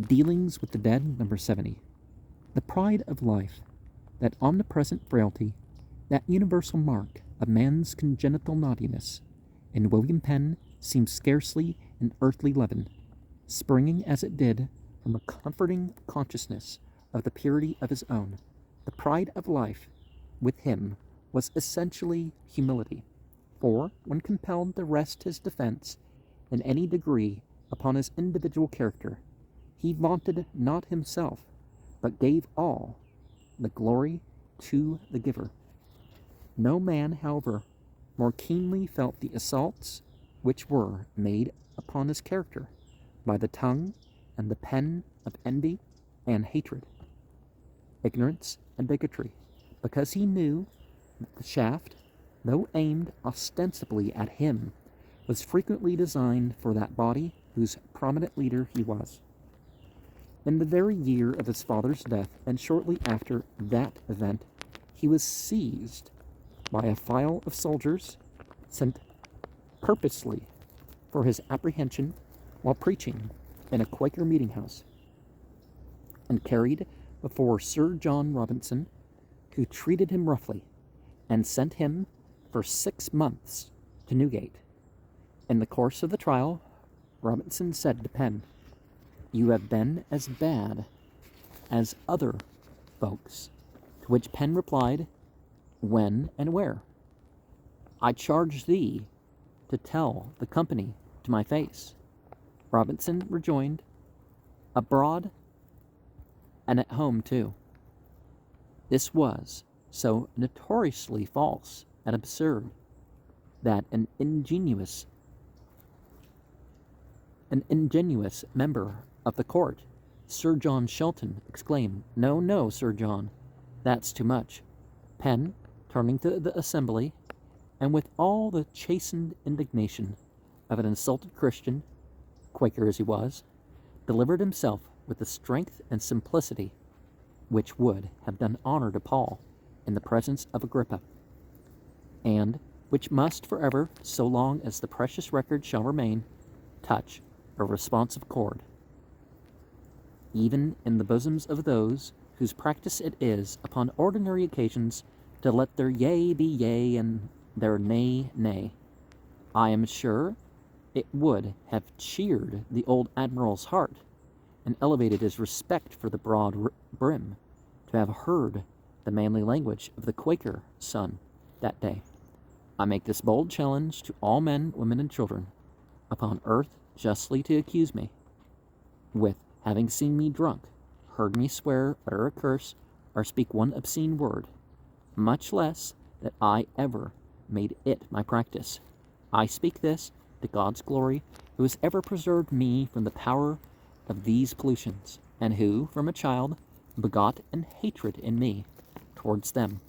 Dealings with the Dead, number 70. The pride of life, that omnipresent frailty, that universal mark of man's congenital naughtiness, in William Penn seems scarcely an earthly leaven, springing as it did from a comforting consciousness of the purity of his own. The pride of life with him was essentially humility, for when compelled to rest his defense in any degree upon his individual character, he vaunted not himself, but gave all the glory to the giver. No man, however, more keenly felt the assaults which were made upon his character by the tongue and the pen of envy and hatred, ignorance and bigotry, because he knew that the shaft, though aimed ostensibly at him, was frequently designed for that body whose prominent leader he was. In the very year of his father's death, and shortly after that event, he was seized by a file of soldiers sent purposely for his apprehension while preaching in a Quaker meeting house, and carried before Sir John Robinson, who treated him roughly, and sent him for 6 months to Newgate. In the course of the trial, Robinson said to Penn, "You have been as bad as other folks," to which Penn replied, "When and where? I charge thee to tell the company to my face." Robinson rejoined, "Abroad and at home too." This was so notoriously false and absurd that an ingenuous member of the court, Sir John Shelton, exclaimed, "No, no, Sir John, that's too much." Penn, turning to the assembly, and with all the chastened indignation of an insulted Christian, Quaker as he was, delivered himself with a strength and simplicity which would have done honor to Paul in the presence of Agrippa, and which must forever, so long as the precious record shall remain, touch a responsive chord, even in the bosoms of those whose practice it is, upon ordinary occasions, to let their yea be yea and their nay nay. I am sure it would have cheered the old admiral's heart, and elevated his respect for the broad brim, to have heard the manly language of the Quaker son that day. I make this bold challenge to all men, women, and children upon earth justly to accuse me with having seen me drunk, heard me swear, utter a curse, or speak one obscene word, much less that I ever made it my practice. I speak this to God's glory, who has ever preserved me from the power of these pollutions, and who, from a child, begot an hatred in me towards them.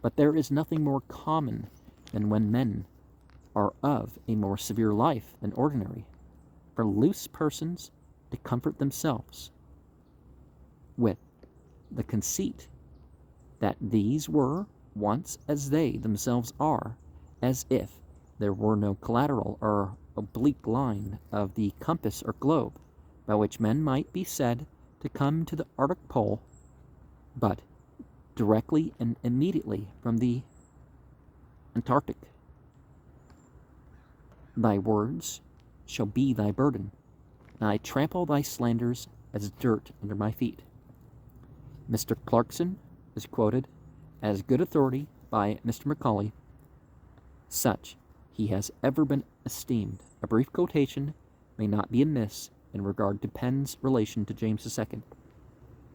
But there is nothing more common than when men are of a more severe life than ordinary, for loose persons to comfort themselves with the conceit that these were once as they themselves are, as if there were no collateral or oblique line of the compass or globe by which men might be said to come to the Arctic Pole, but directly and immediately from the Antarctic. Thy words shall be thy burden, and I trample thy slanders as dirt under my feet. Mr. Clarkson is quoted as good authority by Mr. Macaulay. Such he has ever been esteemed. A brief quotation may not be amiss in regard to Penn's relation to James II.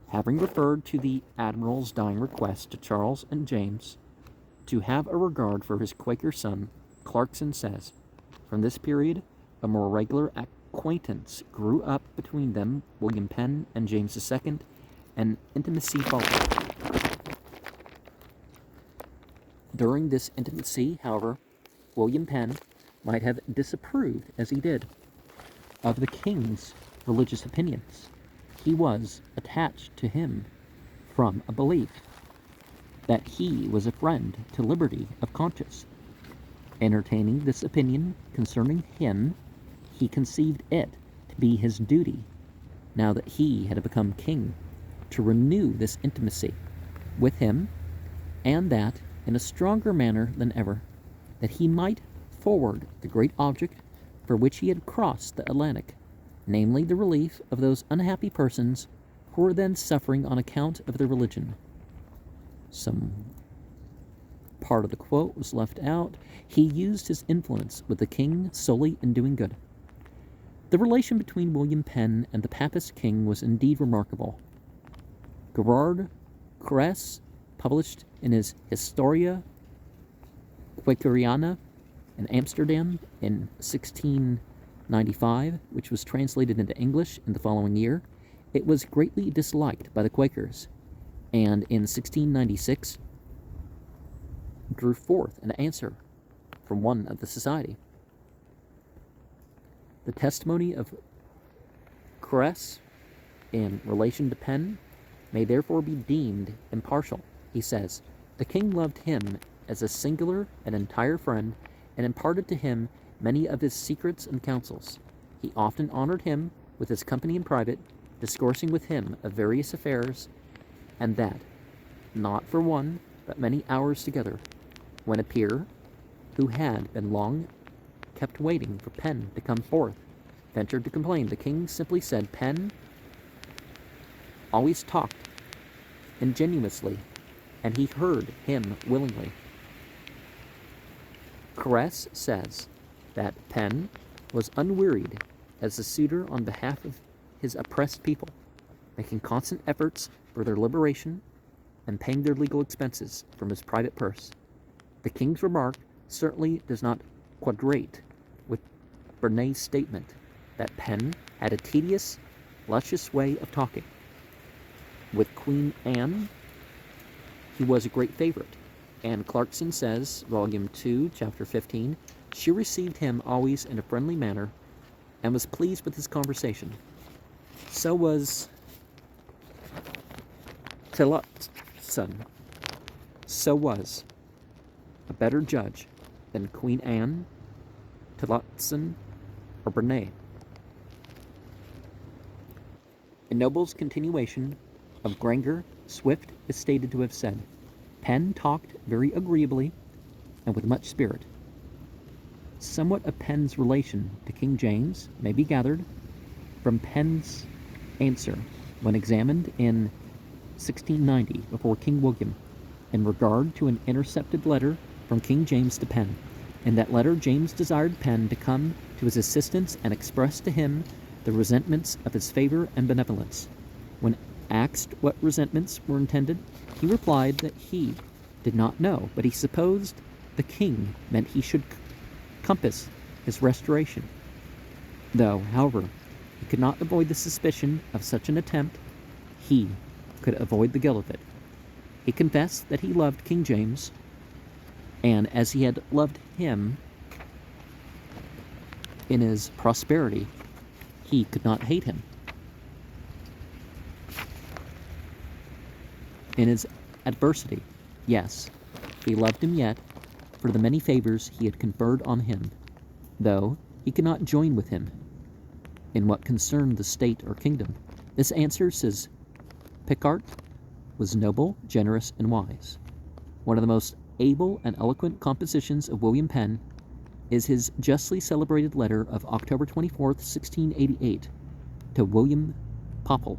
Having referred to the Admiral's dying request to Charles and James to have a regard for his Quaker son, Clarkson says, "From this period, a more regular acquaintance grew up between them, William Penn and James II, and intimacy followed." During this intimacy, however, William Penn might have disapproved, as he did, of the king's religious opinions. He was attached to him from a belief that he was a friend to liberty of conscience. Entertaining this opinion concerning him, he conceived it to be his duty now that he had become king, to renew this intimacy with him, and that in a stronger manner than ever, that he might forward the great object for which he had crossed the Atlantic, namely the relief of those unhappy persons who were then suffering on account of their religion. Some part of the quote was left out. He used his influence with the king solely in doing good. The relation between William Penn and the Papist king was indeed remarkable. Gerard Cress published in his Historia Quakeriana in Amsterdam in 1695, which was translated into English in the following year. It was greatly disliked by the Quakers, and in 1696 drew forth an answer from one of the society. The testimony of Cress in relation to Penn may therefore be deemed impartial. He says, "The king loved him as a singular and entire friend, and imparted to him many of his secrets and counsels. He often honored him with his company in private, discoursing with him of various affairs, and that, not for one, but many hours together. When a peer, who had been long kept waiting for Penn to come forth, ventured to complain, the king simply said, 'Penn always talked ingenuously, and he heard him willingly.'" Cress says that Penn was unwearied as a suitor on behalf of his oppressed people, making constant efforts for their liberation and paying their legal expenses from his private purse. The king's remark certainly does not quadrate with Burnet's statement that Penn had a tedious, luscious way of talking. With Queen Anne, he was a great favorite, and Clarkson says, Volume 2, Chapter 15, she received him always in a friendly manner and was pleased with his conversation. So was Tillotson. So was a better judge than Queen Anne, Tillotson, or Burnet. In Noble's continuation of Granger, Swift is stated to have said, "Penn talked very agreeably and with much spirit." Somewhat of Penn's relation to King James may be gathered from Penn's answer when examined in 1690 before King William in regard to an intercepted letter from King James to Penn. In that letter, James desired Penn to come to his assistance and express to him the resentments of his favor and benevolence. When asked what resentments were intended, he replied that he did not know, but he supposed the king meant he should compass his restoration. Though, however, he could not avoid the suspicion of such an attempt, he could avoid the guilt of it. He confessed that he loved King James, and as he had loved him in his prosperity, he could not hate him. In his adversity, yes, he loved him yet for the many favors he had conferred on him, though he could not join with him in what concerned the state or kingdom. This answer, says Picard, was noble, generous, and wise. One of the most able and eloquent compositions of William Penn is his justly celebrated letter of October 24th, 1688, to William Popple.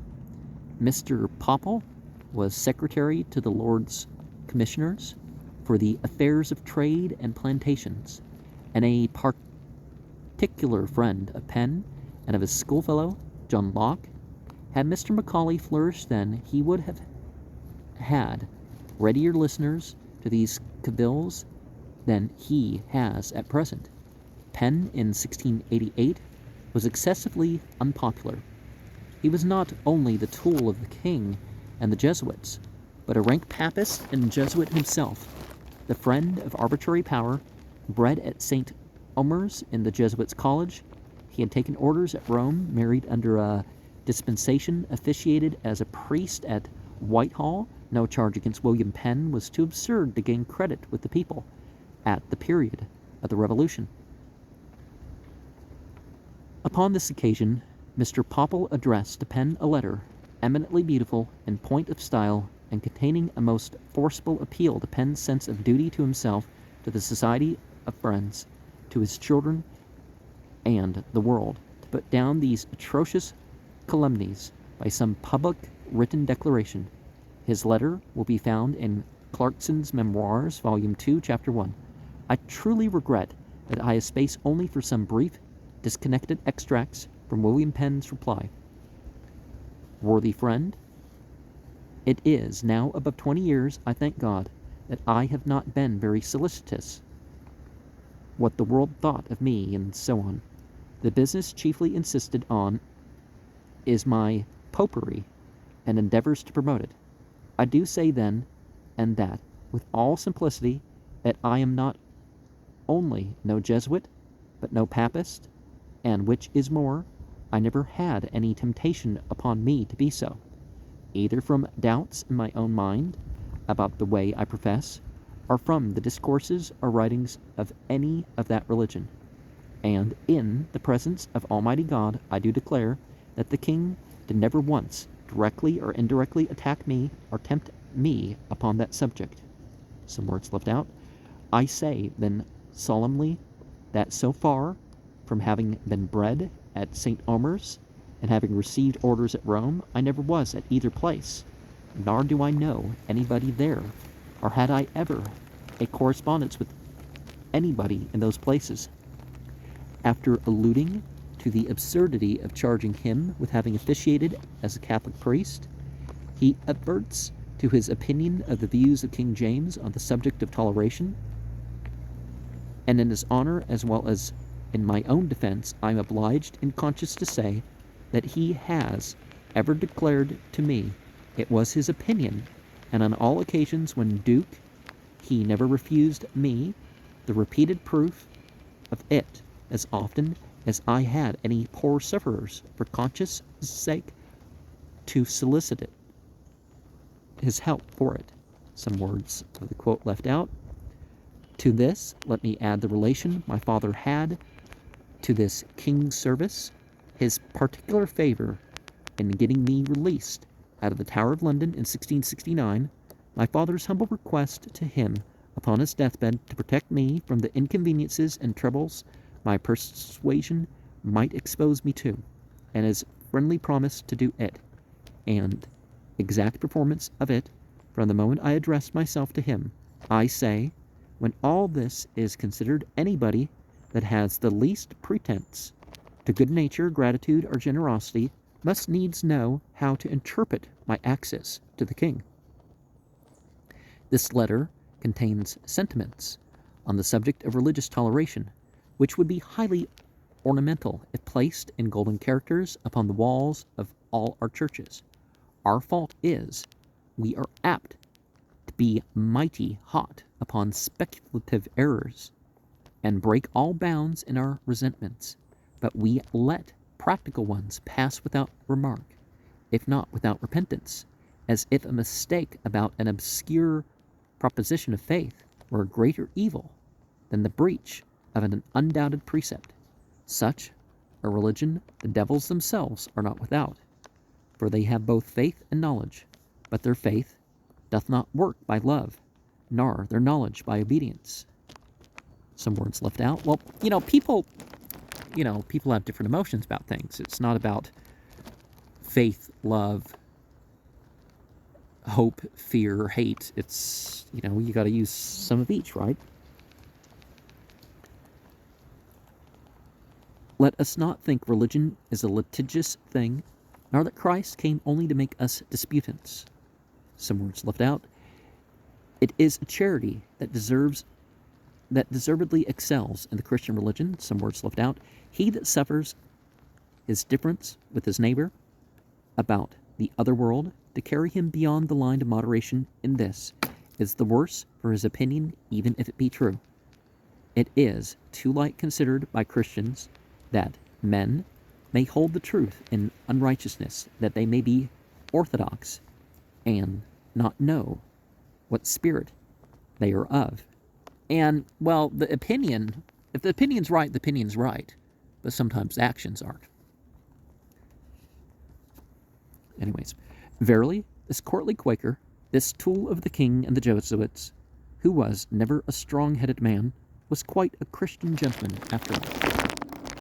Mr. Popple was secretary to the Lords Commissioners for the affairs of trade and plantations, and a particular friend of Penn and of his schoolfellow, John Locke. Had Mr. Macaulay flourished then, he would have had readier listeners to these cavils than he has at present. Penn, in 1688, was excessively unpopular. He was not only the tool of the king and the Jesuits, but a rank papist and Jesuit himself, the friend of arbitrary power, bred at St. Omer's in the Jesuits' college. He had taken orders at Rome, married under a dispensation, officiated as a priest at Whitehall. No charge against William Penn was too absurd to gain credit with the people at the period of the Revolution. Upon this occasion, Mr. Popple addressed to pen a letter, eminently beautiful in point of style, and containing a most forcible appeal to Penn's sense of duty to himself, to the society of friends, to his children, and the world, to put down these atrocious calumnies by some public written declaration. His letter will be found in Clarkson's Memoirs, Volume 2, Chapter 1. I truly regret that I have space only for some brief, disconnected extracts from William Penn's reply. Worthy friend, it is now above 20 years, I thank God, that I have not been very solicitous what the world thought of me, and so on. The business chiefly insisted on is my popery, and endeavors to promote it. I do say then, and that, with all simplicity, that I am not only no Jesuit, but no Papist, and which is more, I never had any temptation upon me to be so, either from doubts in my own mind about the way I profess, or from the discourses or writings of any of that religion. And in the presence of Almighty God, I do declare that the King did never once directly or indirectly attack me or tempt me upon that subject. Some words left out. I say then solemnly that so far from having been bred at St. Omer's and having received orders at Rome, I never was at either place, nor do I know anybody there, or had I ever a correspondence with anybody in those places. After alluding to the absurdity of charging him with having officiated as a Catholic priest, he adverts to his opinion of the views of King James on the subject of toleration, and in his honor as well as in my own defense, I am obliged and conscious to say that he has ever declared to me it was his opinion, and on all occasions when Duke, he never refused me the repeated proof of it, as often as I had any poor sufferers for conscience' sake to solicit it, his help for it. Some words of the quote left out. To this, let me add the relation my father had to this king's service, his particular favor in getting me released out of the Tower of London in 1669, my father's humble request to him upon his deathbed to protect me from the inconveniences and troubles my persuasion might expose me to, and his friendly promise to do it, and exact performance of it from the moment I addressed myself to him. I say, when all this is considered, anybody that has the least pretense to good nature, gratitude, or generosity must needs know how to interpret my access to the king. This letter contains sentiments on the subject of religious toleration, which would be highly ornamental if placed in golden characters upon the walls of all our churches. Our fault is, we are apt to be mighty hot upon speculative errors, and break all bounds in our resentments, but we let practical ones pass without remark, if not without repentance, as if a mistake about an obscure proposition of faith were a greater evil than the breach of an undoubted precept. Such a religion the devils themselves are not without, for they have both faith and knowledge, but their faith doth not work by love, nor their knowledge by obedience. Some words left out. Well, people have different emotions about things. It's not about faith, love, hope, fear, hate. It's, you got to use some of each, right? Let us not think religion is a litigious thing, nor that Christ came only to make us disputants. Some words left out. It is a charity that deservedly excels in the Christian religion. Some words left out. He that suffers his difference with his neighbor about the other world to carry him beyond the line of moderation in this is the worse for his opinion, even if it be true. It is too light considered by Christians that men may hold the truth in unrighteousness, that they may be orthodox and not know what spirit they are of. And, well, if the opinion's right, the opinion's right, but sometimes actions aren't. Anyways, verily, this courtly Quaker, this tool of the king and the Jesuits, who was never a strong-headed man, was quite a Christian gentleman after all.